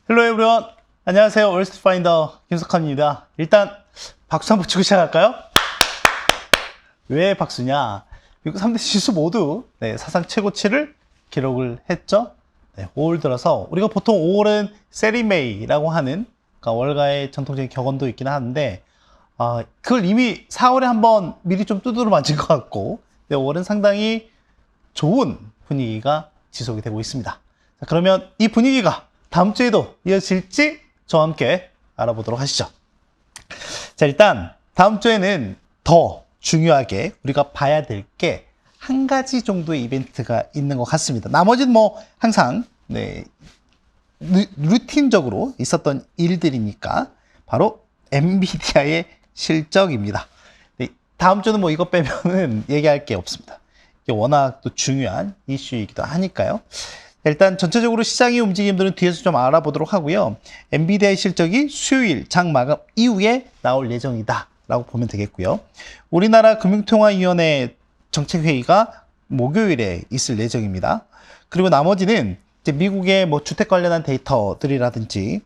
헬로 에브리원, 안녕하세요. 월스트 파인더 김석환입니다. 일단 박수 한번 치고 시작할까요? 왜 박수냐? 미국 3대 지수 모두 사상 최고치를 기록을 했죠. 5월 들어서 우리가 보통 5월은 세리메이라고 하는, 그러니까 월가의 전통적인 격언도 있긴 하는데 그걸 이미 4월에 한번 미리 좀 두드려 맞은 것 같고, 5월은 상당히 좋은 분위기가 지속이 되고 있습니다. 자, 그러면 이 분위기가 다음 주에도 이어질지 저와 함께 알아보도록 하시죠. 자, 일단 다음 주에는 더 중요하게 우리가 봐야 될 게 한 가지 정도의 이벤트가 있는 것 같습니다. 나머지는 뭐 항상 루틴적으로 있었던 일들이니까 바로 엔비디아의 실적입니다. 다음 주는 뭐 이것 빼면은 얘기할 게 없습니다. 이게 워낙 또 중요한 이슈이기도 하니까요. 일단 전체적으로 시장의 움직임들은 뒤에서 좀 알아보도록 하고요. 엔비디아의 실적이 수요일 장 마감 이후에 나올 예정이다 라고 보면 되겠고요. 우리나라 금융통화위원회 정책회의가 목요일에 있을 예정입니다. 그리고 나머지는 이제 미국의 뭐 주택 관련한 데이터들이라든지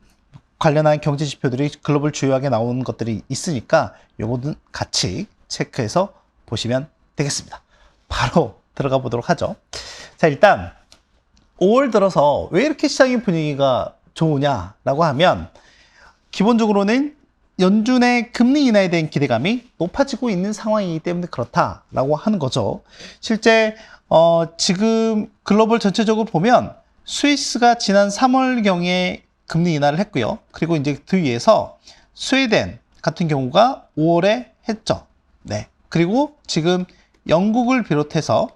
관련한 경제 지표들이 글로벌 주요하게 나오는 것들이 있으니까 요거는 같이 체크해서 보시면 되겠습니다. 바로 들어가 보도록 하죠. 자, 일단 5월 들어서 왜 이렇게 시장의 분위기가 좋으냐라고 하면, 기본적으로는 연준의 금리 인하에 대한 기대감이 높아지고 있는 상황이기 때문에 그렇다라고 하는 거죠. 실제 지금 글로벌 전체적으로 보면 스위스가 지난 3월경에 금리 인하를 했고요. 그리고 이제 그 위에서 스웨덴 같은 경우가 5월에 했죠. 네. 그리고 지금 영국을 비롯해서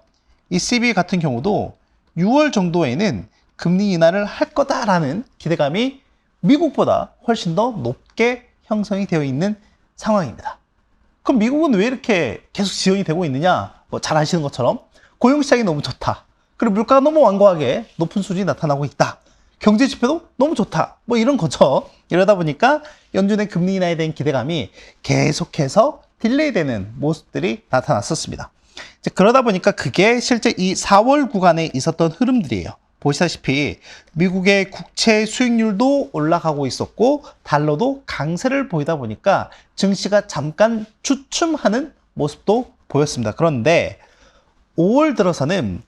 ECB 같은 경우도 6월 정도에는 금리 인하를 할 거다라는 기대감이 미국보다 훨씬 더 높게 형성이 되어 있는 상황입니다. 그럼 미국은 왜 이렇게 계속 지연이 되고 있느냐? 뭐 잘 아시는 것처럼 고용시장이 너무 좋다. 그리고 물가가 너무 완고하게 높은 수준이 나타나고 있다. 경제 지표도 너무 좋다. 뭐 이런 거죠. 이러다 보니까 연준의 금리 인하에 대한 기대감이 계속해서 딜레이되는 모습들이 나타났었습니다. 이제 그러다 보니까 그게 실제 이 4월 구간에 있었던 흐름들이에요. 보시다시피 미국의 국채 수익률도 올라가고 있었고 달러도 강세를 보이다 보니까 증시가 잠깐 주춤하는 모습도 보였습니다. 그런데 5월 들어서는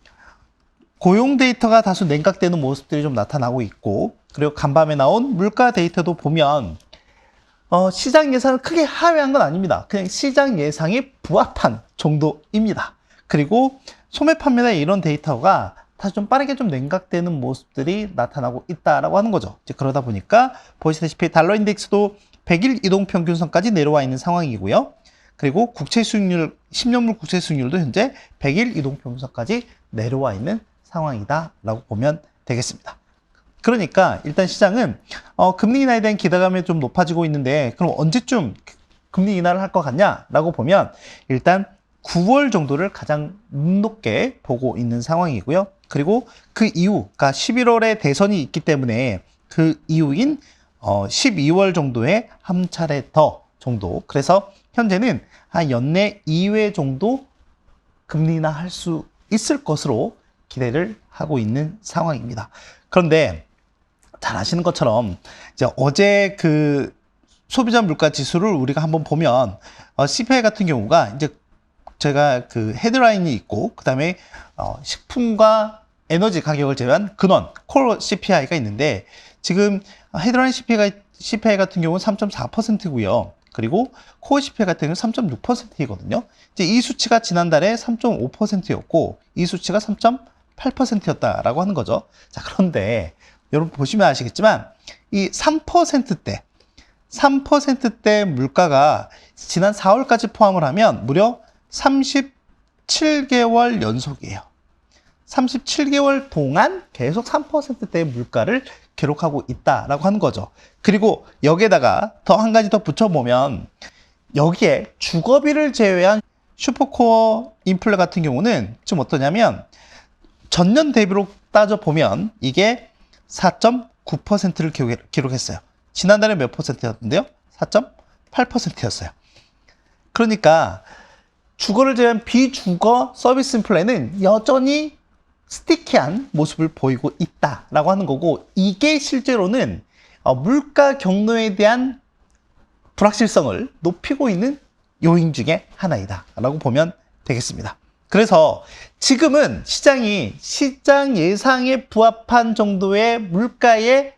고용 데이터가 다소 냉각되는 모습들이 좀 나타나고 있고, 그리고 간밤에 나온 물가 데이터도 보면 시장 예상을 크게 하회한 건 아닙니다. 그냥 시장 예상에 부합한 정도입니다. 그리고 소매 판매나 이런 데이터가 다시 좀 빠르게 좀 냉각되는 모습들이 나타나고 있다라고 하는 거죠. 이제 그러다 보니까 보시다시피 달러 인덱스도 100일 이동 평균선까지 내려와 있는 상황이고요. 그리고 국채 수익률, 10년물 국채 수익률도 현재 100일 이동 평균선까지 내려와 있는 상황이다라고 보면 되겠습니다. 그러니까 일단 시장은 금리 인하에 대한 기대감이 좀 높아지고 있는데, 그럼 언제쯤 금리 인하를 할 것 같냐라고 보면 일단 9월 정도를 가장 높게 보고 있는 상황이고요. 그리고 그 이후, 그러니까 11월에 대선이 있기 때문에 그 이후인 12월 정도에 한 차례 더 정도, 그래서 현재는 한 연내 2회 정도 금리 인하 할 수 있을 것으로 기대를 하고 있는 상황입니다. 그런데 잘 아시는 것처럼 이제 어제 그 소비자 물가 지수를 우리가 한번 보면 CPI 같은 경우가 이제 제가 그 헤드라인이 있고, 그 다음에 식품과 에너지 가격을 제외한 근원 콜 CPI가 있는데, 지금 헤드라인 CPI 같은 경우는 3.4%고요. 그리고 코어 CPI 같은 경우는 3.6%이거든요. 이제 이 수치가 지난달에 3.5%였고 이 수치가 3.8%였다라고 하는 거죠. 자, 그런데 여러분 보시면 아시겠지만 이 3%대 물가가 지난 4월까지 포함을 하면 무려 37개월 연속이에요. 37개월 동안 계속 3%대의 물가를 기록하고 있다라고 하는 거죠. 그리고 여기에다가 더 한 가지 더 붙여보면 여기에 주거비를 제외한 슈퍼코어 인플레 같은 경우는 지금 어떠냐면 전년 대비로 따져보면 이게 4.9%를 기록했어요. 지난달에 몇 퍼센트였는데요? 4.8%였어요. 그러니까 주거를 제외한 비주거 서비스 플랜은 여전히 스티키한 모습을 보이고 있다라고 하는 거고, 이게 실제로는 물가 경로에 대한 불확실성을 높이고 있는 요인 중에 하나이다 라고 보면 되겠습니다. 그래서 지금은 시장이 시장 예상에 부합한 정도의 물가에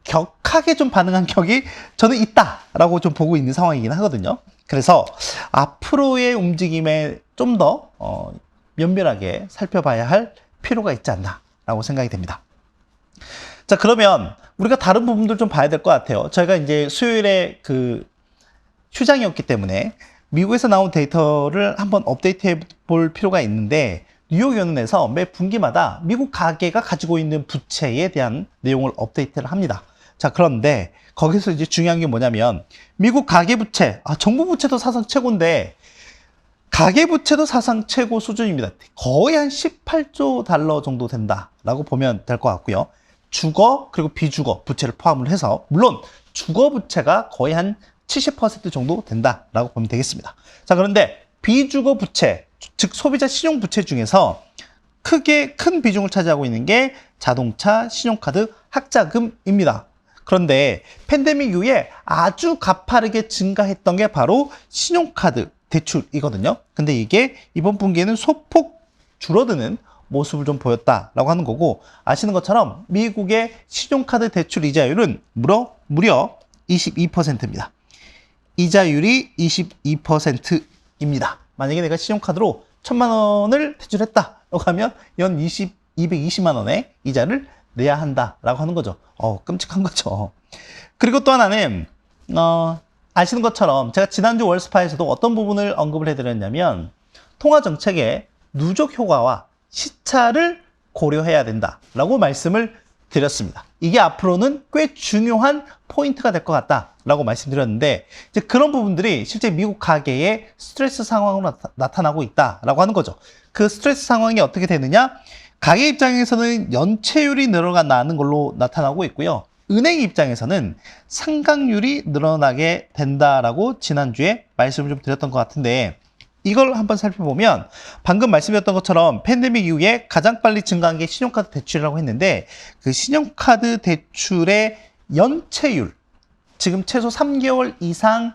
격하게 좀 반응한 격이 저는 있다라고 좀 보고 있는 상황이긴 하거든요. 그래서 앞으로의 움직임에 좀 더 면밀하게 살펴봐야 할 필요가 있지 않나라고 생각이 됩니다. 자, 그러면 우리가 다른 부분들 좀 봐야 될 것 같아요. 저희가 이제 수요일에 그 휴장이었기 때문에 미국에서 나온 데이터를 한번 업데이트해 볼 필요가 있는데, 뉴욕연은에서 매 분기마다 미국 가계가 가지고 있는 부채에 대한 내용을 업데이트를 합니다. 자, 그런데 거기서 이제 중요한 게 뭐냐면, 미국 가계부채, 정부 부채도 사상 최고인데 가계부채도 사상 최고 수준입니다. 거의 한 18조 달러 정도 된다라고 보면 될 것 같고요. 주거 그리고 비주거 부채를 포함을 해서, 물론 주거 부채가 거의 한 70% 정도 된다라고 보면 되겠습니다. 자, 그런데 비주거 부채, 즉 소비자 신용 부채 중에서 크게 큰 비중을 차지하고 있는 게 자동차, 신용카드, 학자금입니다. 그런데 팬데믹 이후에 아주 가파르게 증가했던 게 바로 신용카드 대출이거든요. 근데 이게 이번 분기에는 소폭 줄어드는 모습을 좀 보였다라고 하는 거고, 아시는 것처럼 미국의 신용카드 대출 이자율은 무려 22%입니다. 이자율이 22%입니다. 만약에 내가 신용카드로 1,000만 원을 대출했다라고 하면 연 220만 원의 이자를 내야 한다라고 하는 거죠. 끔찍한 거죠. 그리고 또 하나는 아시는 것처럼 제가 지난주 월스파에서도 어떤 부분을 언급을 해드렸냐면, 통화정책의 누적 효과와 시차를 고려해야 된다라고 말씀을 드렸습니다. 이게 앞으로는 꽤 중요한 포인트가 될 것 같다라고 말씀드렸는데, 이제 그런 부분들이 실제 미국 가계의 스트레스 상황으로 나타나고 있다라고 하는 거죠. 그 스트레스 상황이 어떻게 되느냐? 가계 입장에서는 연체율이 늘어나는 걸로 나타나고 있고요. 은행 입장에서는 상각률이 늘어나게 된다라고 지난주에 말씀을 좀 드렸던 것 같은데, 이걸 한번 살펴보면 방금 말씀드렸던 것처럼 팬데믹 이후에 가장 빨리 증가한 게 신용카드 대출이라고 했는데, 그 신용카드 대출의 연체율, 지금 최소 3개월 이상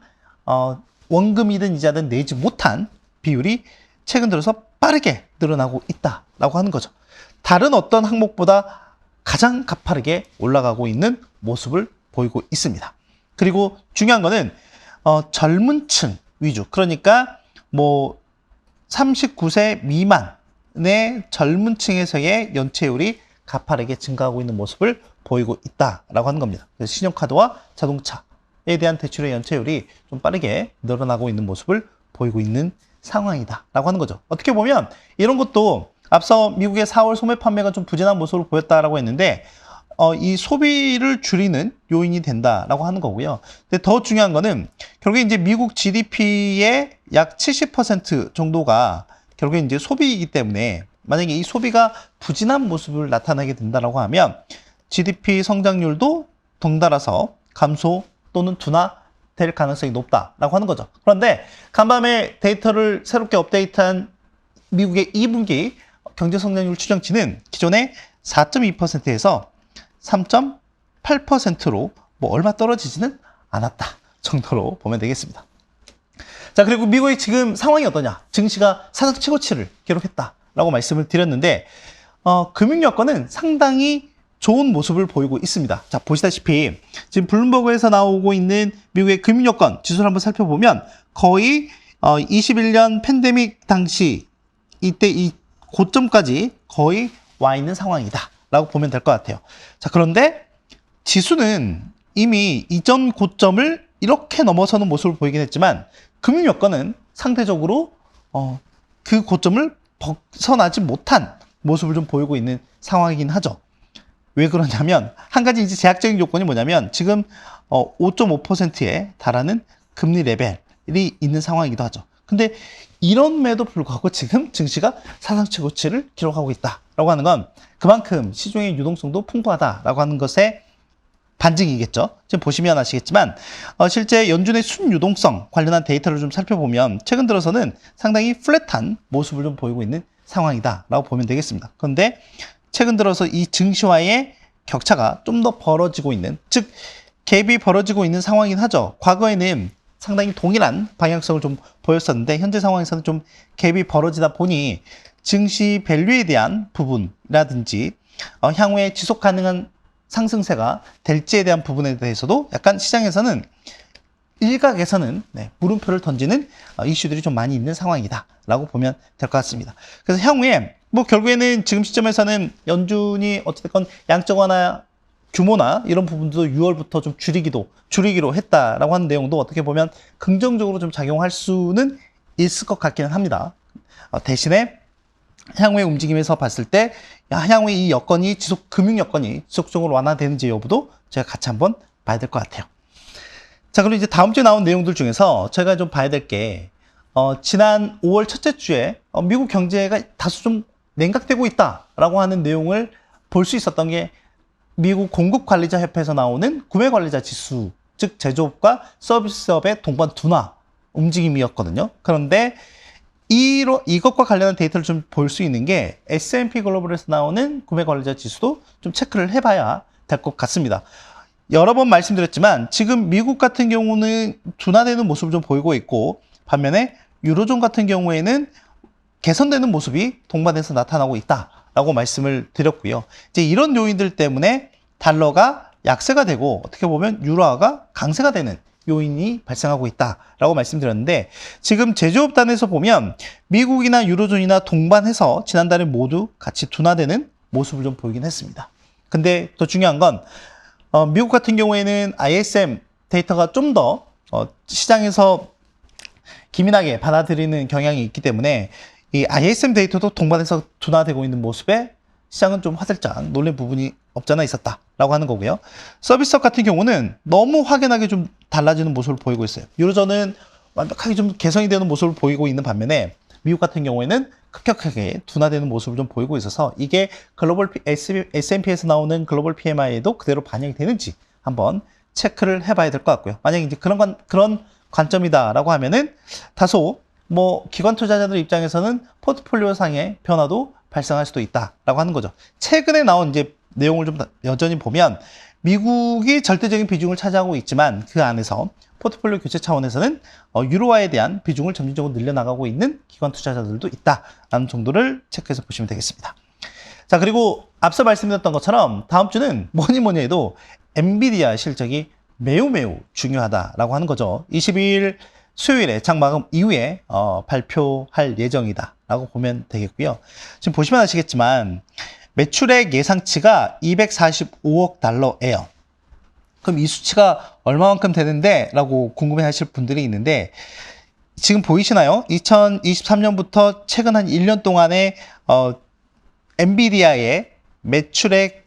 원금이든 이자든 내지 못한 비율이 최근 들어서 빠르게 늘어나고 있다라고 하는 거죠. 다른 어떤 항목보다 가장 가파르게 올라가고 있는 모습을 보이고 있습니다. 그리고 중요한 거는 젊은 층 위주, 그러니까 39세 미만의 젊은 층에서의 연체율이 가파르게 증가하고 있는 모습을 보이고 있다라고 하는 겁니다. 그래서 신용카드와 자동차에 대한 대출의 연체율이 좀 빠르게 늘어나고 있는 모습을 보이고 있는 상황이다라고 하는 거죠. 어떻게 보면 이런 것도 앞서 미국의 4월 소매 판매가 좀 부진한 모습을 보였다라고 했는데, 이 소비를 줄이는 요인이 된다라고 하는 거고요. 근데 더 중요한 거는 결국에 이제 미국 GDP의 약 70% 정도가 결국에 이제 소비이기 때문에, 만약에 이 소비가 부진한 모습을 나타내게 된다라고 하면 GDP 성장률도 덩달아서 감소 또는 둔화될 가능성이 높다라고 하는 거죠. 그런데 간밤에 데이터를 새롭게 업데이트한 미국의 2분기 경제 성장률 추정치는 기존의 4.2%에서 3.8%로 얼마 떨어지지는 않았다 정도로 보면 되겠습니다. 자, 그리고 미국의 지금 상황이 어떠냐? 증시가 사상 최고치를 기록했다라고 말씀을 드렸는데, 금융 여건은 상당히 좋은 모습을 보이고 있습니다. 자, 보시다시피 지금 블룸버그에서 나오고 있는 미국의 금융 여건 지수를 한번 살펴보면 거의 21년 팬데믹 당시 이때 이 고점까지 거의 와 있는 상황이다 라고 보면 될 것 같아요. 자, 그런데 지수는 이미 이전 고점을 이렇게 넘어서는 모습을 보이긴 했지만, 금융 여건은 상대적으로 그 고점을 벗어나지 못한 모습을 좀 보이고 있는 상황이긴 하죠. 왜 그러냐면, 한 가지 이제 제약적인 요건이 뭐냐면, 지금 5.5%에 달하는 금리 레벨이 있는 상황이기도 하죠. 근데 이런에도 불구하고 지금 증시가 사상 최고치를 기록하고 있다라고 하는 건 그만큼 시중의 유동성도 풍부하다라고 하는 것에 반증이겠죠. 지금 보시면 아시겠지만 실제 연준의 순유동성 관련한 데이터를 좀 살펴보면 최근 들어서는 상당히 플랫한 모습을 좀 보이고 있는 상황이다라고 보면 되겠습니다. 그런데 최근 들어서 이 증시와의 격차가 좀 더 벌어지고 있는, 즉 갭이 벌어지고 있는 상황이긴 하죠. 과거에는 상당히 동일한 방향성을 좀 보였었는데 현재 상황에서는 좀 갭이 벌어지다 보니 증시 밸류에 대한 부분이라든지 향후에 지속 가능한 상승세가 될지에 대한 부분에 대해서도 약간 시장에서는 일각에서는 물음표를 던지는 이슈들이 좀 많이 있는 상황이다 라고 보면 될 것 같습니다. 그래서 향후에 뭐 결국에는 지금 시점에서는 연준이 어쨌든 양적 완화 규모나 이런 부분도 6월부터 좀 줄이기로 했다라고 하는 내용도 어떻게 보면 긍정적으로 좀 작용할 수는 있을 것 같기는 합니다. 대신에 향후의 움직임에서 봤을 때 향후에 이 여건이 금융 여건이 지속적으로 완화되는지 여부도 제가 같이 한번 봐야 될 것 같아요. 자, 그럼 이제 다음 주에 나온 내용들 중에서 제가 좀 봐야 될 게 지난 5월 첫째 주에 미국 경제가 다소 좀 냉각되고 있다라고 하는 내용을 볼 수 있었던 게 미국 공급관리자협회에서 나오는 구매관리자 지수, 즉 제조업과 서비스업의 동반 둔화 움직임이었거든요. 그런데 이것과 관련한 데이터를 좀 볼 수 있는 게 S&P 글로벌에서 나오는 구매관리자 지수도 좀 체크를 해봐야 될 것 같습니다. 여러 번 말씀드렸지만 지금 미국 같은 경우는 둔화되는 모습을 좀 보이고 있고 반면에 유로존 같은 경우에는 개선되는 모습이 동반해서 나타나고 있다라고 말씀을 드렸고요. 이제 이런 요인들 때문에 달러가 약세가 되고 어떻게 보면 유로화가 강세가 되는 요인이 발생하고 있다라고 말씀드렸는데 지금 제조업단에서 보면 미국이나 유로존이나 동반해서 지난달에 모두 같이 둔화되는 모습을 좀 보이긴 했습니다. 근데 더 중요한 건 미국 같은 경우에는 ISM 데이터가 좀 더 시장에서 기민하게 받아들이는 경향이 있기 때문에 이 ISM 데이터도 동반해서 둔화되고 있는 모습에 시장은 좀 화들짝 놀란 부분이 없잖아 있었다라고 하는 거고요. 서비스업 같은 경우는 너무 확연하게 좀 달라지는 모습을 보이고 있어요. 유로존은 완벽하게 좀 개선이 되는 모습을 보이고 있는 반면에 미국 같은 경우에는 급격하게 둔화되는 모습을 좀 보이고 있어서 이게 글로벌 S&P에서 나오는 글로벌 PMI에도 그대로 반영이 되는지 한번 체크를 해봐야 될 것 같고요. 만약에 이제 그런 관점이다라고 하면은 다소 뭐 기관 투자자들 입장에서는 포트폴리오 상의 변화도 발생할 수도 있다라고 하는 거죠. 최근에 나온 이제 내용을 좀 여전히 보면 미국이 절대적인 비중을 차지하고 있지만 그 안에서 포트폴리오 교체 차원에서는 유로화에 대한 비중을 점진적으로 늘려나가고 있는 기관 투자자들도 있다라는 정도를 체크해서 보시면 되겠습니다. 자, 그리고 앞서 말씀드렸던 것처럼 다음 주는 뭐니 해도 엔비디아 실적이 매우 중요하다라고 하는 거죠. 22일 수요일에 장 마감 이후에 발표할 예정이다라고 보면 되겠고요. 지금 보시면 아시겠지만 매출액 예상치가 245억 달러예요. 그럼 이 수치가 얼마만큼 되는데? 라고 궁금해하실 분들이 있는데 지금 보이시나요? 2023년부터 최근 한 1년 동안에 엔비디아의 매출액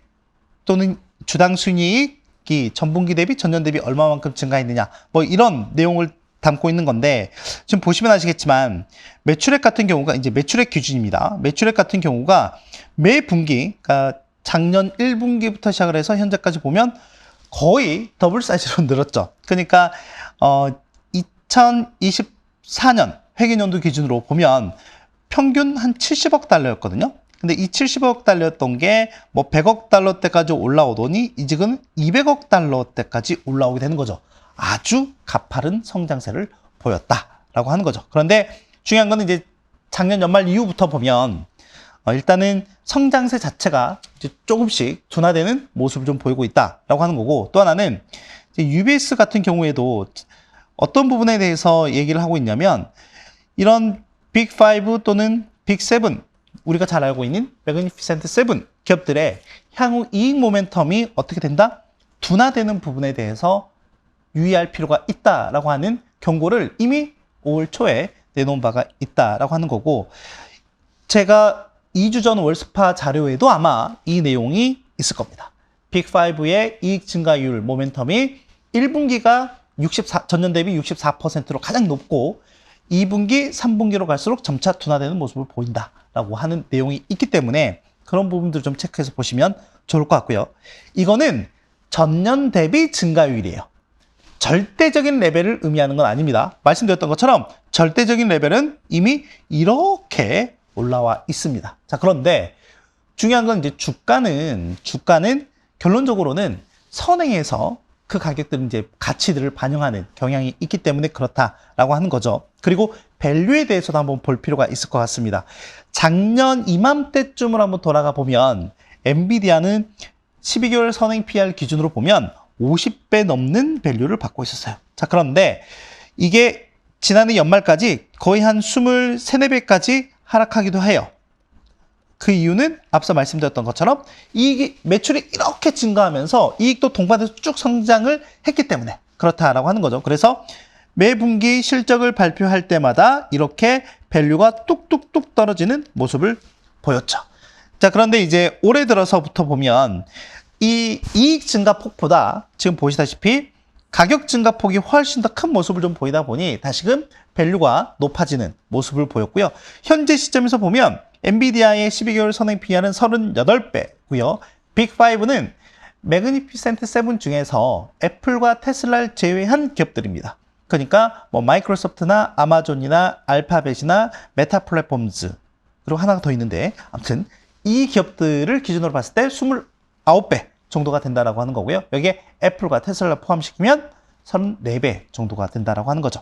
또는 주당 순이익이 전분기 대비 전년 대비 얼마만큼 증가했느냐 뭐 이런 내용을 담고 있는 건데 지금 보시면 아시겠지만 매출액 같은 경우가 이제 매출액 기준입니다. 매출액 같은 경우가 매 분기, 그러니까 작년 1분기부터 시작을 해서 현재까지 보면 거의 더블 사이즈로 늘었죠. 그러니까 2024년 회계연도 기준으로 보면 평균 한 70억 달러였거든요. 근데 이 70억 달러였던 게 뭐 100억 달러대까지 올라오더니 이직은 200억 달러대까지 올라오게 되는 거죠. 아주 가파른 성장세를 보였다라고 하는 거죠. 그런데 중요한 거는 이제 작년 연말 이후부터 보면 일단은 성장세 자체가 이제 조금씩 둔화되는 모습을 좀 보이고 있다라고 하는 거고 또 하나는 이제 UBS 같은 경우에도 어떤 부분에 대해서 얘기를 하고 있냐면 이런 빅5 또는 빅7 우리가 잘 알고 있는 매그니피센트 7 기업들의 향후 이익 모멘텀이 어떻게 된다? 둔화되는 부분에 대해서 유의할 필요가 있다라고 하는 경고를 이미 5월 초에 내놓은 바가 있다라고 하는 거고 제가 2주 전 월스파 자료에도 아마 이 내용이 있을 겁니다. 빅5의 이익 증가율 모멘텀이 1분기가 전년 대비 64%로 가장 높고 2분기, 3분기로 갈수록 점차 둔화되는 모습을 보인다라고 하는 내용이 있기 때문에 그런 부분들을 좀 체크해서 보시면 좋을 것 같고요. 이거는 전년 대비 증가율이에요. 절대적인 레벨을 의미하는 건 아닙니다. 말씀드렸던 것처럼 절대적인 레벨은 이미 이렇게 올라와 있습니다. 자, 그런데 중요한 건 이제 주가는 결론적으로는 선행해서 그 가격들은 이제 가치들을 반영하는 경향이 있기 때문에 그렇다라고 하는 거죠. 그리고 밸류에 대해서도 한번 볼 필요가 있을 것 같습니다. 작년 이맘때쯤으로 한번 돌아가 보면 엔비디아는 12개월 선행 PR 기준으로 보면 50배 넘는 밸류를 받고 있었어요. 자, 그런데 이게 지난해 연말까지 거의 한 23, 4배까지 하락하기도 해요. 그 이유는 앞서 말씀드렸던 것처럼 이익이 매출이 이렇게 증가하면서 이익도 동반해서 쭉 성장을 했기 때문에 그렇다라고 하는 거죠. 그래서 매 분기 실적을 발표할 때마다 이렇게 밸류가 뚝뚝뚝 떨어지는 모습을 보였죠. 자, 그런데 이제 올해 들어서부터 보면 이 이익 증가폭보다 지금 보시다시피 가격 증가폭이 훨씬 더 큰 모습을 좀 보이다 보니 다시금 밸류가 높아지는 모습을 보였고요. 현재 시점에서 보면 엔비디아의 12개월 선행 PR은 38배고요. 빅5는 매그니피센트 7 중에서 애플과 테슬라를 제외한 기업들입니다. 그러니까 뭐 마이크로소프트나 아마존이나 알파벳이나 메타 플랫폼즈 그리고 하나가 더 있는데 아무튼 이 기업들을 기준으로 봤을 때 29배 정도가 된다라고 하는 거고요. 여기에 애플과 테슬라 포함시키면 34배 정도가 된다라고 하는 거죠.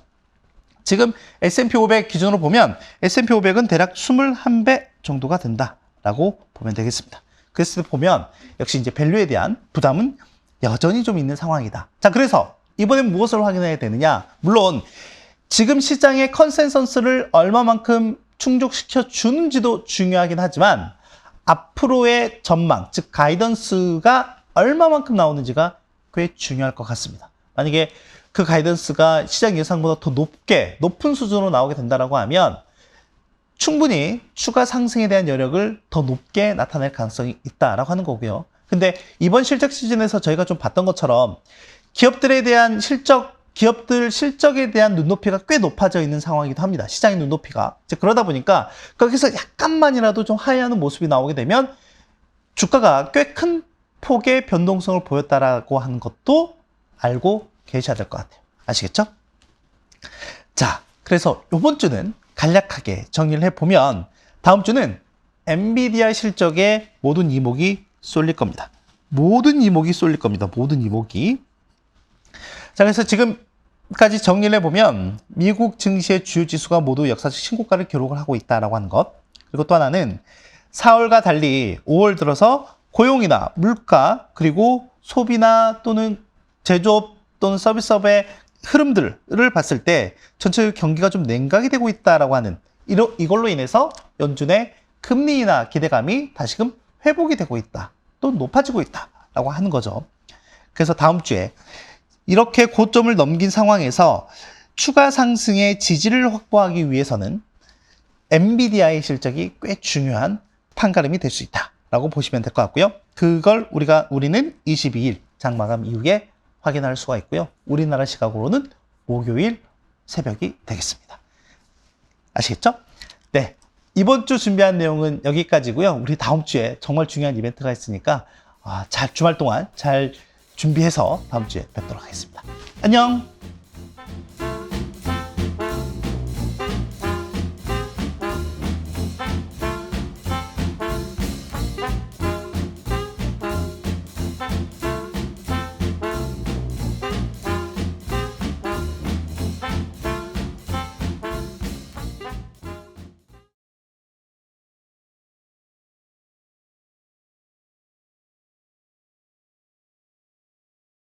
지금 S&P 500 기준으로 보면 S&P 500은 대략 21배 정도가 된다라고 보면 되겠습니다. 그랬을 때 보면 역시 이제 밸류에 대한 부담은 여전히 좀 있는 상황이다. 자, 그래서 이번엔 무엇을 확인해야 되느냐? 물론 지금 시장의 컨센서스를 얼마만큼 충족시켜 주는지도 중요하긴 하지만 앞으로의 전망, 즉 가이던스가 얼마만큼 나오는지가 꽤 중요할 것 같습니다. 만약에 그 가이던스가 시장 예상보다 더 높은 수준으로 나오게 된다고 하면 충분히 추가 상승에 대한 여력을 더 높게 나타낼 가능성이 있다라고 하는 거고요. 근데 이번 실적 시즌에서 저희가 좀 봤던 것처럼 기업들에 대한 기업들 실적에 대한 눈높이가 꽤 높아져 있는 상황이기도 합니다. 시장의 눈높이가. 그러다 보니까 거기서 약간만이라도 좀 하회하는 모습이 나오게 되면 주가가 꽤 큰 폭의 변동성을 보였다라고 하는 것도 알고 계셔야 될 것 같아요. 아시겠죠? 자, 그래서 이번 주는 간략하게 정리를 해보면 다음 주는 엔비디아 실적에 모든 이목이 쏠릴 겁니다. 모든 이목이 쏠릴 겁니다. 모든 이목이. 자, 그래서 지금까지 정리를 해보면 미국 증시의 주요 지수가 모두 역사적 신고가를 기록을 하고 있다라고 하는 것. 그리고 또 하나는 4월과 달리 5월 들어서 고용이나 물가 그리고 소비나 또는 제조업 또는 서비스업의 흐름들을 봤을 때 전체 경기가 좀 냉각이 되고 있다라고 하는 이걸로 인해서 연준의 금리 인하 기대감이 다시금 회복이 되고 있다. 또 높아지고 있다라고 하는 거죠. 그래서 다음 주에 이렇게 고점을 넘긴 상황에서 추가 상승의 지지를 확보하기 위해서는 엔비디아의 실적이 꽤 중요한 판가름이 될 수 있다라고 보시면 될 것 같고요. 그걸 우리는 22일 장마감 이후에 확인할 수가 있고요. 우리나라 시각으로는 목요일 새벽이 되겠습니다. 아시겠죠? 네. 이번 주 준비한 내용은 여기까지고요. 우리 다음 주에 정말 중요한 이벤트가 있으니까 주말 동안 잘 준비해서 다음 주에 뵙도록 하겠습니다. 안녕!